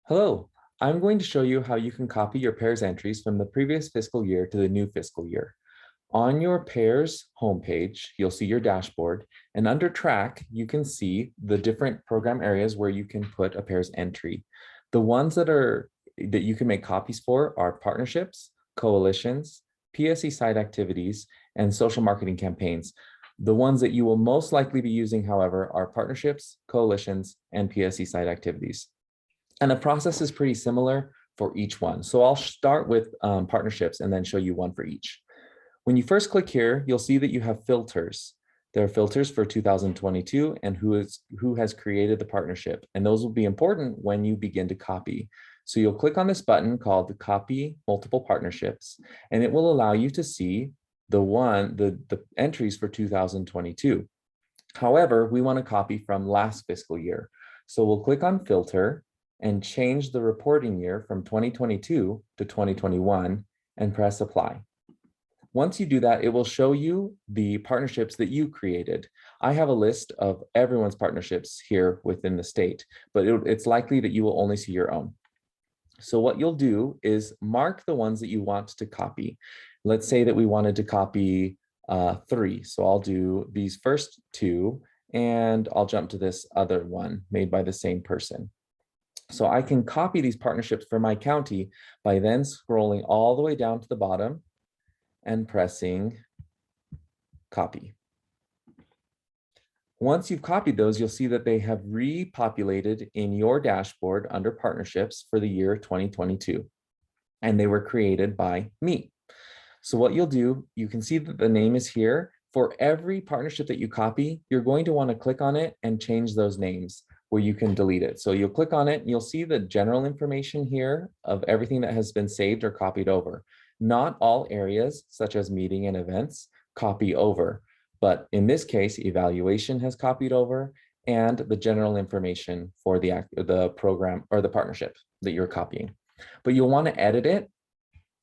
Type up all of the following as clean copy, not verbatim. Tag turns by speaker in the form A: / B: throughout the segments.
A: Hello, I'm going to show you how you can copy your PEARS entries from the previous fiscal year how you can copy your PEARS entries from the previous fiscal year to the new fiscal year. On your PEARS homepage, you'll see your dashboard, and under track, you can see the different program areas where you can put a PEARS entry. The ones that you can make copies for are partnerships, coalitions, PSE site activities, and social marketing campaigns. The ones that you will most likely be using, however, are partnerships, coalitions, and PSE site activities. And the process is pretty similar for each one. So I'll start with partnerships and then show you one for each. When you first click here, you'll see that you have filters. There are filters for 2022 and who has created the partnership. And those will be important when you begin to copy. So you'll click on this button called the Copy Multiple Partnerships, and it will allow you to see the entries for 2022. However, we want to copy from last fiscal year. So we'll click on Filter and change the reporting year from 2022 to 2021 and press Apply. Once you do that, it will show you the partnerships that you created. I have a list of everyone's partnerships here within the state, but it's likely that you will only see your own. So what you'll do is mark the ones that you want to copy. Let's say that we wanted to copy 3. So I'll do these first 2, and I'll jump to this other one made by the same person. So I can copy these partnerships for my county by then scrolling all the way down to the bottom and pressing copy. Once you've copied those, you'll see that they have repopulated in your dashboard under partnerships for the year 2022, and they were created by me. So what you'll do, you can see that the name is here. For every partnership that you copy, you're going to want to click on it and change those names where you can delete it. So you'll click on it and you'll see the general information here of everything that has been saved or copied over. Not all areas, such as meeting and events, copy over, but in this case, evaluation has copied over and the general information for the program or the partnership that you're copying. But you'll want to edit it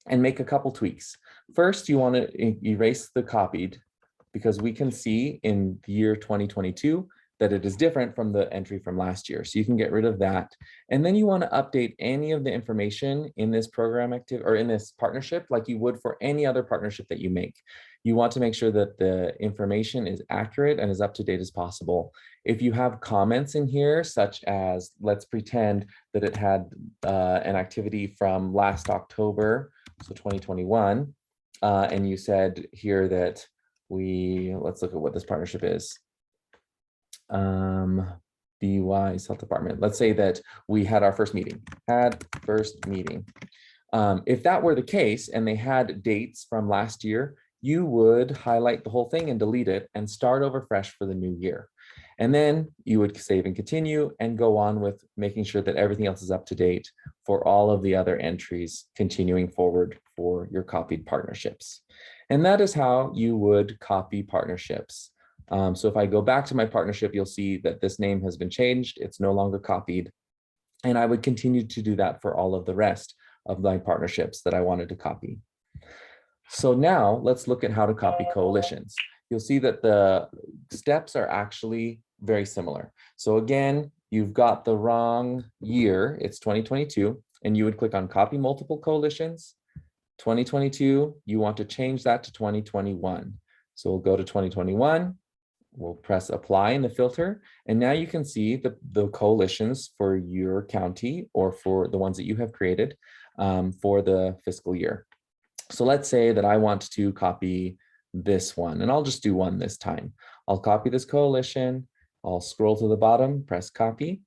A: and make a couple tweaks. First, you want to erase the copied because we can see in the year 2022 that it is different from the entry from last year. So you can get rid of that. And then you want to update any of the information in this program active or in this partnership like you would for any other partnership that you make. You want to make sure that the information is accurate and as up to date as possible. If you have comments in here, such as, let's pretend that it had an activity from last October, so 2021, and you said here that let's look at what this partnership is. BY's Health Department. Let's say that we had our first meeting, If that were the case and they had dates from last year, you would highlight the whole thing and delete it and start over fresh for the new year. And then you would save and continue and go on with making sure that everything else is up to date for all of the other entries continuing forward for your copied partnerships. And that is how you would copy partnerships. So if I go back to my partnership, you'll see that this name has been changed. It's no longer copied. And I would continue to do that for all of the rest of my partnerships that I wanted to copy. So now let's look at how to copy coalitions. You'll see that the steps are actually very similar. So again, you've got the wrong year. It's 2022, and you would click on Copy Multiple Coalitions. 2022, you want to change that to 2021. So we'll go to 2021. We'll press Apply in the filter, and now you can see the coalitions for your county or for the ones that you have created for the fiscal year. So let's say that I want to copy this one, and I'll just do one this time. I'll copy this coalition, I'll scroll to the bottom, press copy,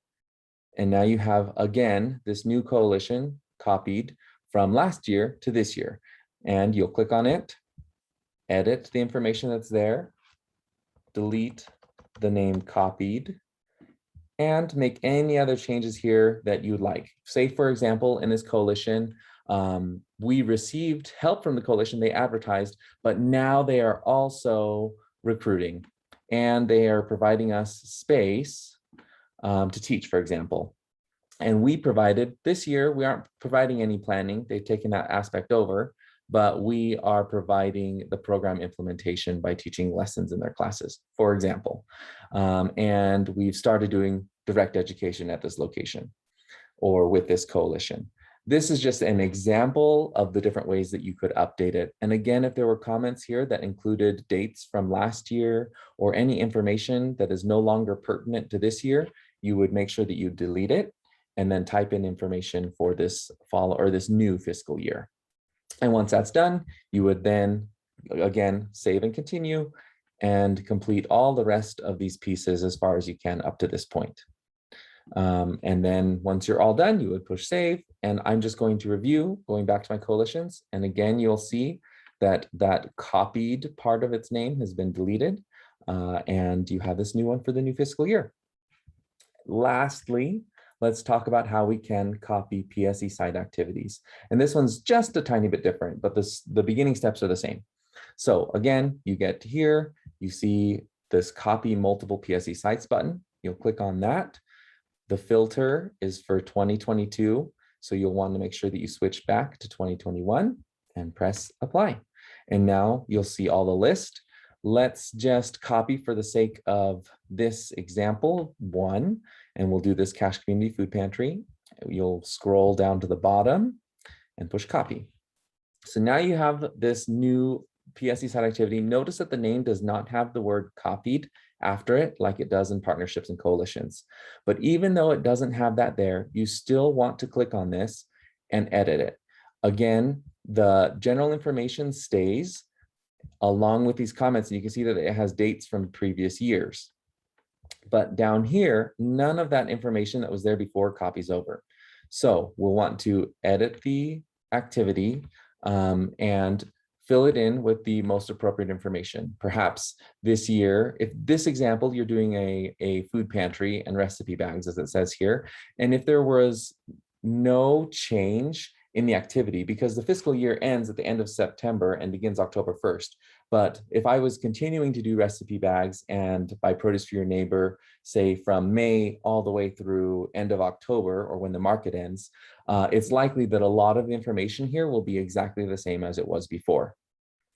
A: and now you have, again, this new coalition copied from last year to this year. And you'll click on it, edit the information that's there, delete the name copied, and make any other changes here that you'd like. Say, for example, in this coalition, we received help from the coalition, they advertised, but now they are also recruiting and they are providing us space to teach, for example. And we provided, this year, we aren't providing any planning, they've taken that aspect over, but we are providing the program implementation by teaching lessons in their classes, for example. And we've started doing direct education at this location. or with this coalition. This is just an example of the different ways that you could update it. And again, if there were comments here that included dates from last year or any information that is no longer pertinent to this year, you would make sure that you delete it and then type in information for this fall or this new fiscal year. And once that's done, you would then again save and continue and complete all the rest of these pieces as far as you can up to this point. And then once you're all done, you would push save. And I'm just going to review, going back to my coalitions. And again, you'll see that that copied part of its name has been deleted. And you have this new one for the new fiscal year. Lastly, let's talk about how we can copy PSE site activities. And this one's just a tiny bit different, but the beginning steps are the same. So again, you get to here, you see this copy multiple PSE sites button. You'll click on that. The filter is for 2022. So you'll want to make sure that you switch back to 2021 and press apply. And now you'll see all the list. Let's just copy for the sake of this example one, and we'll do this Cache Community Food Pantry. You'll scroll down to the bottom and push copy. So now you have this new PSE site activity. Notice that the name does not have the word copied after it like it does in partnerships and coalitions. But even though it doesn't have that there, you still want to click on this and edit it. Again, the general information stays along with these comments. And you can see that it has dates from previous years. But down here, none of that information that was there before copies over. So we'll want to edit the activity and fill it in with the most appropriate information. Perhaps this year, if this example, you're doing a food pantry and recipe bags, as it says here, and if there was no change in the activity, because the fiscal year ends at the end of September and begins October 1st. But if I was continuing to do recipe bags and buy produce for your neighbor, say from May all the way through end of October or when the market ends, it's likely that a lot of the information here will be exactly the same as it was before.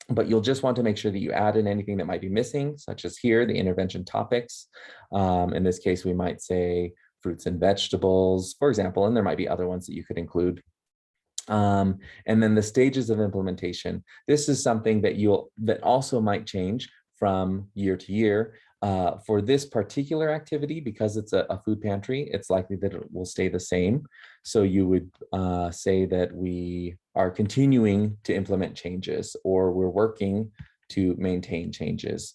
A: But you'll just want to make sure that you add in anything that might be missing, such as here, the intervention topics. In this case, we might say fruits and vegetables, for example, and there might be other ones that you could include. And then the stages of implementation. This is something that also might change from year to year. For this particular activity, because it's a food pantry, it's likely that it will stay the same. So you would say that we are continuing to implement changes, or we're working to maintain changes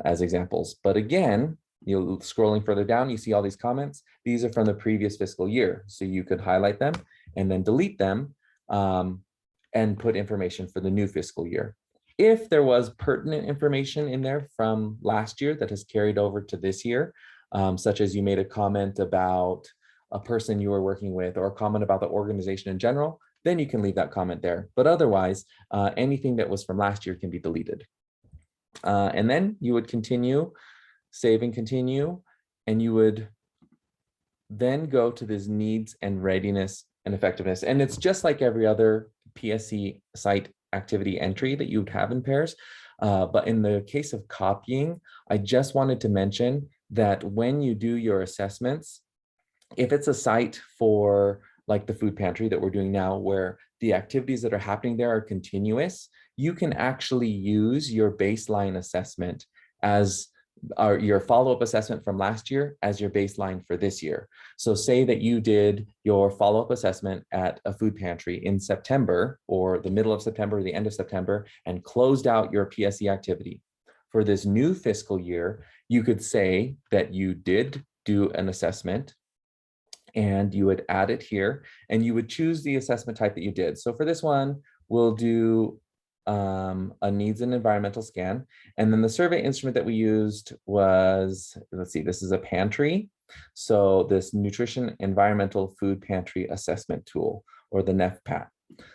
A: as examples. But again, you're scrolling further down, you see all these comments. These are from the previous fiscal year. So you could highlight them and then delete them and put information for the new fiscal year. If there was pertinent information in there from last year that has carried over to this year, such as you made a comment about a person you were working with or a comment about the organization in general, then you can leave that comment there. But otherwise, anything that was from last year can be deleted. And then you would continue, save and continue, and you would then go to this needs and readiness and effectiveness. And it's just like every other PSE site activity entry that you would have in PEARS. But in the case of copying, I just wanted to mention that when you do your assessments, if it's a site for like the food pantry that we're doing now, where the activities that are happening there are continuous, you can actually use your baseline assessment as your follow-up assessment from last year as your baseline for this year. So say that you did your follow-up assessment at a food pantry in September or the middle of September or the end of September and closed out your PSE activity. For this new fiscal year, you could say that you did do an assessment and you would add it here and you would choose the assessment type that you did. So for this one, we'll do a needs and environmental scan. And then the survey instrument that we used was, let's see, this is a pantry. So this nutrition environmental food pantry assessment tool, or the NEFPAT.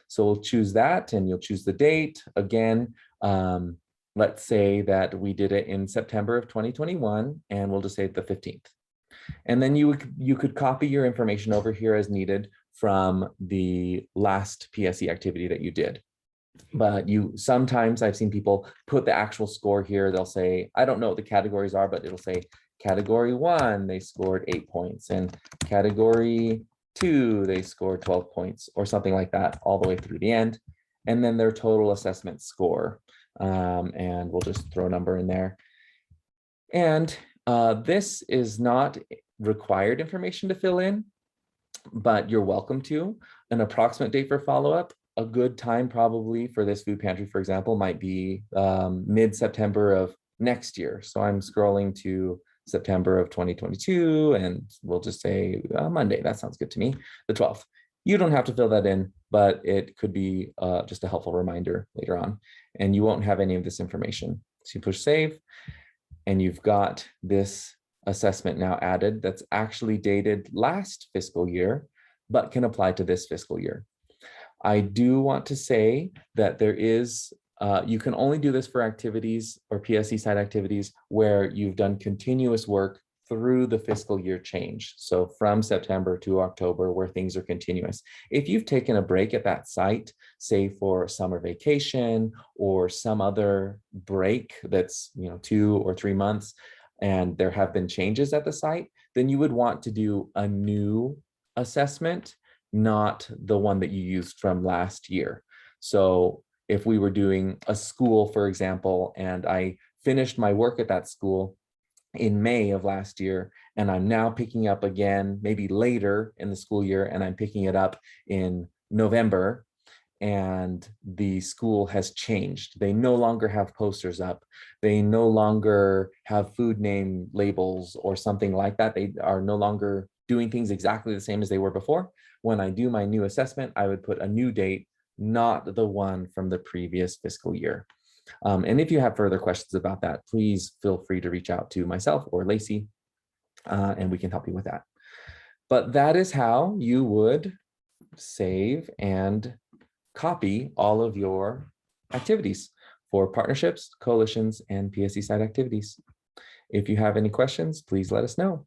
A: So we'll choose that and you'll choose the date. Again, let's say that we did it in September of 2021 and we'll just say the 15th. And then you could copy your information over here as needed from the last PSE activity that you did. But sometimes I've seen people put the actual score here. They'll say, I don't know what the categories are, but it'll say category 1, they scored 8 points, and category 2, they scored 12 points or something like that all the way through the end. And then their total assessment score. And we'll just throw a number in there. And this is not required information to fill in, but you're welcome to. An approximate date for follow-up, a good time probably for this food pantry, for example, might be mid-September of next year. So I'm scrolling to September of 2022, and we'll just say Monday. That sounds good to me, the 12th. You don't have to fill that in, but it could be just a helpful reminder later on, and you won't have any of this information. So you push save, and you've got this assessment now added that's actually dated last fiscal year, but can apply to this fiscal year. I do want to say that there is, you can only do this for activities or PSE site activities where you've done continuous work through the fiscal year change. So from September to October, where things are continuous. If you've taken a break at that site, say for summer vacation or some other break that's 2 or 3 months, and there have been changes at the site, then you would want to do a new assessment, not the one that you used from last year. So if we were doing a school, for example, and I finished my work at that school in May of last year, and I'm now picking up again, maybe later in the school year, and I'm picking it up in November, and the school has changed. They no longer have posters up. They no longer have food name labels or something like that. They are no longer doing things exactly the same as they were before. When I do my new assessment, I would put a new date, not the one from the previous fiscal year. And if you have further questions about that, please feel free to reach out to myself or Lacey, and we can help you with that. But that is how you would save and copy all of your activities for partnerships, coalitions, and PSE site activities. If you have any questions, please let us know.